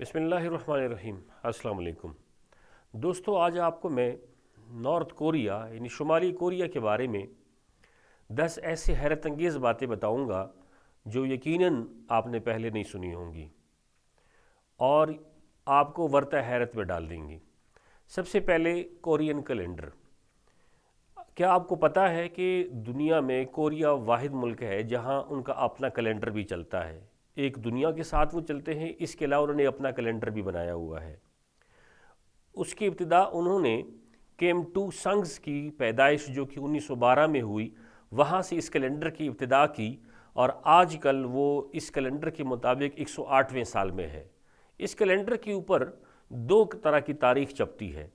बिस्मिल्लाहिर्रहमानिर्रहीम। अस्सलाम वालेकुम दोस्तों, आज आपको मैं नॉर्थ कोरिया यानी शुमाली कोरिया के बारे में 10 ऐसे हैरत अंगेज़ बातें बताऊंगा जो यकीनन आपने पहले नहीं सुनी होंगी और आपको वर्ता हैरत में डाल देंगी। सबसे पहले कोरियन कैलेंडर। क्या आपको पता है कि दुनिया में कोरिया वाहिद मुल्क है जहां उनका अपना कैलेंडर भी चलता है। एक दुनिया के साथ वो चलते हैं, इसके अलावा उन्होंने अपना कैलेंडर भी बनाया हुआ है। उसकी इब्तिदा उन्होंने केम टू संग्स की पैदाइश जो कि 1912 में हुई, वहाँ से इस कैलेंडर की इब्तिदा की और आजकल वो इस कैलेंडर के मुताबिक 108वें साल में है। इस कैलेंडर के ऊपर दो तरह की तारीख छपती है।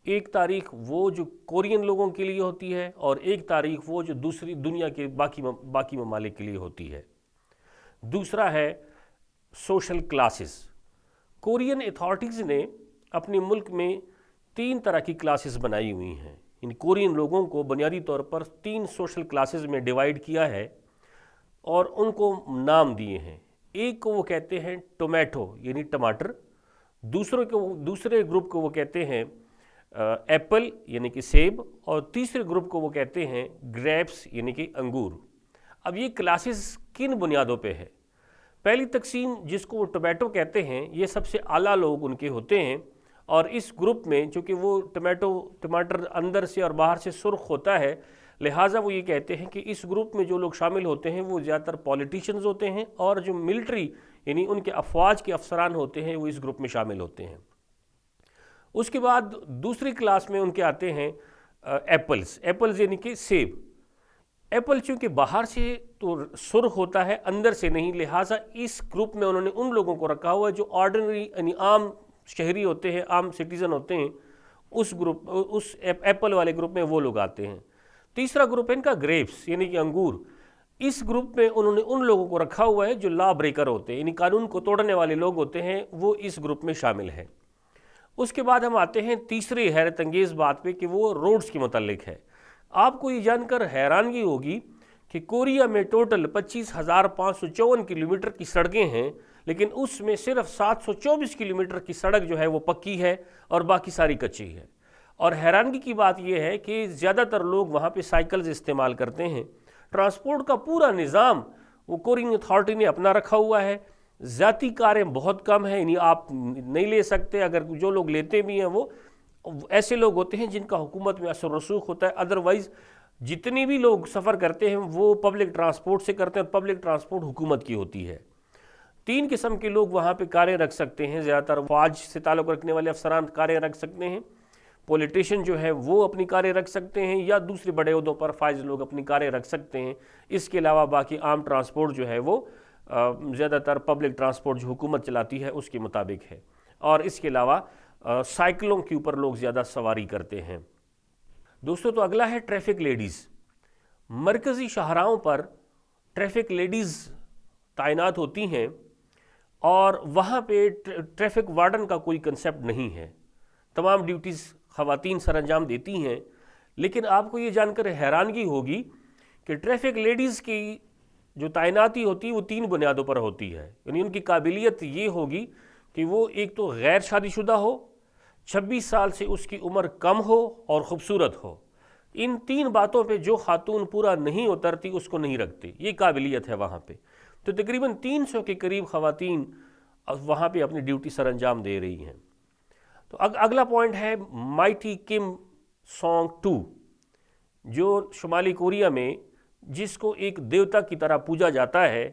एक तारीख वो जो कोरियन लोगों के लिए होती है और एक तारीख वो जो दूसरी दुनिया के बाकी ममालिक के लिए होती है। दूसरा है सोशल क्लासेस। कोरियन अथॉरिटीज़ ने अपने मुल्क में 3 तरह की क्लासेस बनाई हुई हैं। इन कोरियन लोगों को बुनियादी तौर पर 3 सोशल क्लासेस में डिवाइड किया है और उनको नाम दिए हैं। एक को वो कहते हैं टोमेटो यानी टमाटर, दूसरे ग्रुप को वो कहते हैं एप्पल यानी कि सेब, और तीसरे ग्रुप को वो कहते हैं ग्रेप्स यानी कि अंगूर। अब ये क्लासेस किन बुनियादों पे है? पहली तकसीम जिसको वो टोमेटो कहते हैं, ये सबसे आला लोग उनके होते हैं और इस ग्रुप में चूँकि वो टमाटर अंदर से और बाहर से सुर्ख होता है, लिहाजा वो ये कहते हैं कि इस ग्रुप में जो लोग शामिल होते हैं वो ज़्यादातर पॉलिटिशियंस होते हैं और जो मिलिट्री यानी उनके अफवाज के अफसरान होते हैं वो इस ग्रुप में शामिल होते हैं। उसके बाद दूसरी क्लास में उनके आते हैं एप्पल्स यानी कि सेब। एप्पल चूँकि बाहर से तो सुर्ख होता है, अंदर से नहीं, लिहाजा इस ग्रुप में उन्होंने उन लोगों को रखा हुआ है जो ऑर्डिनरी यानी आम शहरी होते हैं, आम सिटीज़न होते हैं। उस एप्पल वाले ग्रुप में वो लोग आते हैं। तीसरा ग्रुप है इनका ग्रेप्स यानी कि अंगूर। इस ग्रुप में उन्होंने उन लोगों को रखा हुआ है जो लॉ ब्रेकर होते हैं, यानी कानून को तोड़ने वाले लोग होते हैं, वो इस ग्रुप में शामिल हैं। उसके बाद हम आते हैं तीसरी हैरत अंगेज़ बात पे कि वो रोड्स के मुतालिक है। आपको ये जानकर हैरानगी होगी कि कोरिया में टोटल 25,554 किलोमीटर की सड़कें हैं, लेकिन उसमें सिर्फ 724 किलोमीटर की सड़क जो है वो पक्की है और बाकी सारी कच्ची है। और हैरानगी की बात यह है कि ज़्यादातर लोग वहाँ पे साइकिल्स इस्तेमाल करते हैं। ट्रांसपोर्ट का पूरा निज़ाम वो कोरियन अथॉरिटी ने अपना रखा हुआ है। ज़ाती कारें बहुत कम हैं, यानी आप नहीं ले सकते। अगर जो लोग लेते भी हैं वो ऐसे लोग होते हैं जिनका हुकूमत में असर रसूख होता है। अदरवाइज़ जितने भी लोग सफ़र करते हैं वो पब्लिक ट्रांसपोर्ट से करते हैं और पब्लिक ट्रांसपोर्ट हुकूमत की होती है। 3 किस्म के लोग वहाँ पे कारें रख सकते हैं। ज़्यादातर फौज से ताल्लुक़ रखने वाले अफसरान कारें रख सकते हैं, पॉलिटिशियन जो है वो अपनी कारें रख सकते हैं, या दूसरे बड़े ओहदों पर फाइज लोग अपनी कारें रख सकते हैं। इसके अलावा बाकी आम ट्रांसपोर्ट जो है वो ज़्यादातर पब्लिक ट्रांसपोर्ट जो हुकूमत चलाती है उसके मुताबिक है। और इसके अलावा साइकिलों के ऊपर लोग ज़्यादा सवारी करते हैं। दोस्तों, तो अगला है ट्रैफिक लेडीज़। मरकज़ी शाहराहों पर ट्रैफिक लेडीज़ तैनात होती हैं और वहाँ पे ट्रैफिक वार्डन का कोई कंसेप्ट नहीं है। तमाम ड्यूटीज़ ख़वातीन सर अंजाम देती हैं। लेकिन आपको ये जानकर हैरानगी होगी कि ट्रैफिक लेडीज़ की जो तैनाती होती है वो 3 बुनियादों पर होती है। यानी उनकी काबिलियत ये होगी कि वो एक तो गैर शादीशुदा हो, 26 साल से उसकी उम्र कम हो और ख़ूबसूरत हो। इन 3 बातों पे जो खातून पूरा नहीं उतरती उसको नहीं रखती, ये काबिलियत है वहाँ पे। तो तकरीबन 300 के करीब ख़वातीन वहाँ पे अपनी ड्यूटी सर अंजाम दे रही हैं। तो अगला पॉइंट है माइटी किम सॉन्ग 2, जो शुमाली कोरिया में जिसको एक देवता की तरह पूजा जाता है।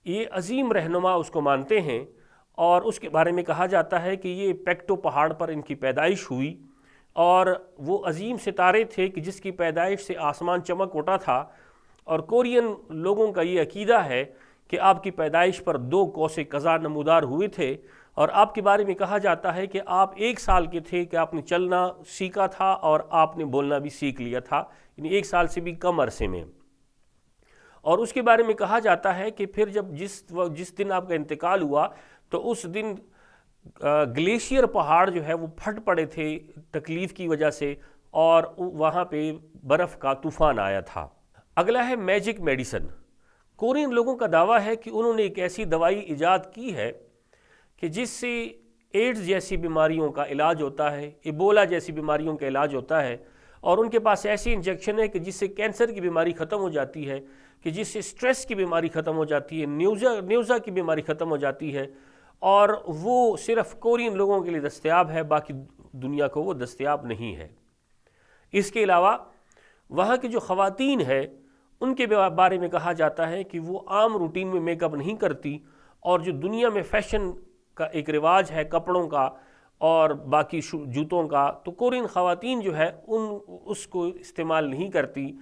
ये अजीम रहनुमा उसको मानते हैं और उसके बारे में कहा जाता है कि ये पेक्टो पहाड़ पर इनकी पैदाइश हुई और वो अजीम सितारे थे कि जिसकी पैदाइश से आसमान चमक उठा था। और कोरियन लोगों का ये अकीदा है कि आपकी पैदाइश पर 2 कौसे कज़ा नमूदार हुए थे और आपके बारे में कहा जाता है कि आप 1 साल के थे कि आपने चलना सीखा था और आपने बोलना भी सीख लिया था, यानी 1 साल से भी कम अरसे में। और उसके बारे में कहा जाता है कि फिर जब जिस दिन आपका इंतकाल हुआ तो उस दिन ग्लेशियर पहाड़ जो है वो फट पड़े थे तकलीफ़ की वजह से और वहाँ पे बर्फ़ का तूफ़ान आया था। अगला है मैजिक मेडिसन। कोरियन लोगों का दावा है कि उन्होंने एक ऐसी दवाई ईजाद की है कि जिससे एड्स जैसी बीमारियों का इलाज होता है, इबोला जैसी बीमारियों का इलाज होता है, और उनके पास ऐसी इंजेक्शन है कि जिससे कैंसर की बीमारी ख़त्म हो जाती है, कि जिससे स्ट्रेस की बीमारी ख़त्म हो जाती है, न्यूज़ा की बीमारी ख़त्म हो जाती है, और वो सिर्फ कोरियन लोगों के लिए दस्तयाब है, बाकी दुनिया को वो दस्तयाब नहीं है। इसके अलावा वहाँ की जो ख़वातीन है उनके बारे में कहा जाता है कि वो आम रूटीन में मेकअप नहीं करती, और जो दुनिया में फ़ैशन का एक रिवाज है कपड़ों का और बाकी जूतों का, तो कोरियन ख़वातीन जो है उसको इस्तेमाल नहीं करती।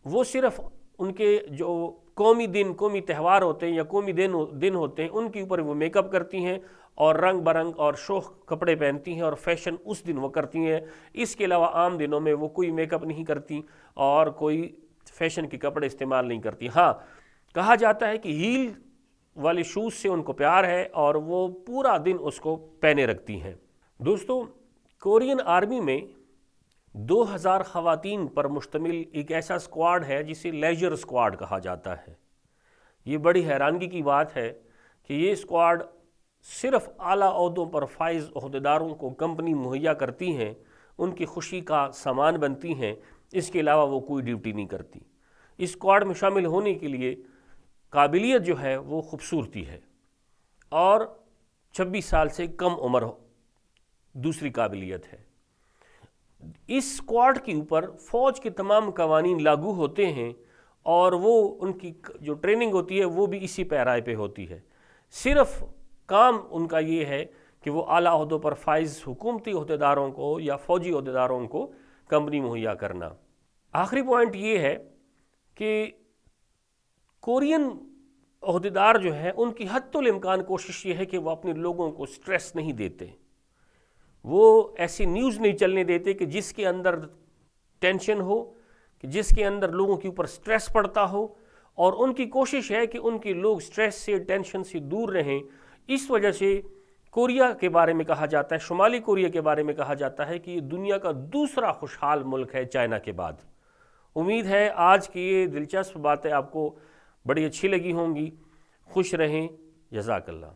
वो सिर्फ़ उनके जो कौमी त्यौहार होते हैं या कौमी दिन होते हैं उनके ऊपर वो मेकअप करती हैं और रंग बरंग और शोख कपड़े पहनती हैं और फैशन उस दिन वो करती हैं। इसके अलावा आम दिनों में वो कोई मेकअप नहीं करती और कोई फैशन के कपड़े इस्तेमाल नहीं करती। हाँ, कहा जाता है कि हील वाले शूज़ से उनको प्यार है और वो पूरा दिन उसको पहने रखती हैं। दोस्तों, कोरियन आर्मी में 2000 ख़वातीन पर मुश्तमिल एक ऐसा स्क्वाड है जिसे लेजर स्क्वाड कहा जाता है। ये बड़ी हैरानगी की बात है कि ये स्क्वाड सिर्फ आला ओहदों पर फाइज ओहदेदारों को कंपनी मुहैया करती हैं, उनकी खुशी का सामान बनती हैं, इसके अलावा वो कोई ड्यूटी नहीं करती। इस स्क्वाड में शामिल होने के लिए काबिलियत जो है वो खूबसूरती है और 26 साल से कम उम्र दूसरी काबिलियत है। इस स्क्वाड के ऊपर फ़ौज के तमाम कवानीन लागू होते हैं और वो उनकी जो ट्रेनिंग होती है वो भी इसी पैराए पे होती है। सिर्फ काम उनका ये है कि वो आला ओहदों पर फाइज हुकूमती ओहदेदारों को या फ़ौजी ओहदेदारों को कंपनी मुहैया करना। आखिरी पॉइंट ये है कि कोरियन ओहदेदार जो है उनकी हद्दुल इम्कान कोशिश ये है कि वो अपने लोगों को स्ट्रेस नहीं देते। वो ऐसी न्यूज़ नहीं चलने देते कि जिसके अंदर टेंशन हो, कि जिसके अंदर लोगों के ऊपर स्ट्रेस पड़ता हो, और उनकी कोशिश है कि उनके लोग स्ट्रेस से टेंशन से दूर रहें। इस वजह से कोरिया के बारे में कहा जाता है, शुमाली कोरिया के बारे में कहा जाता है कि ये दुनिया का दूसरा खुशहाल मुल्क है चाइना के बाद। उम्मीद है आज की ये दिलचस्प बातें आपको बड़ी अच्छी लगी होंगी। खुश रहें। जज़ाकल्लाह।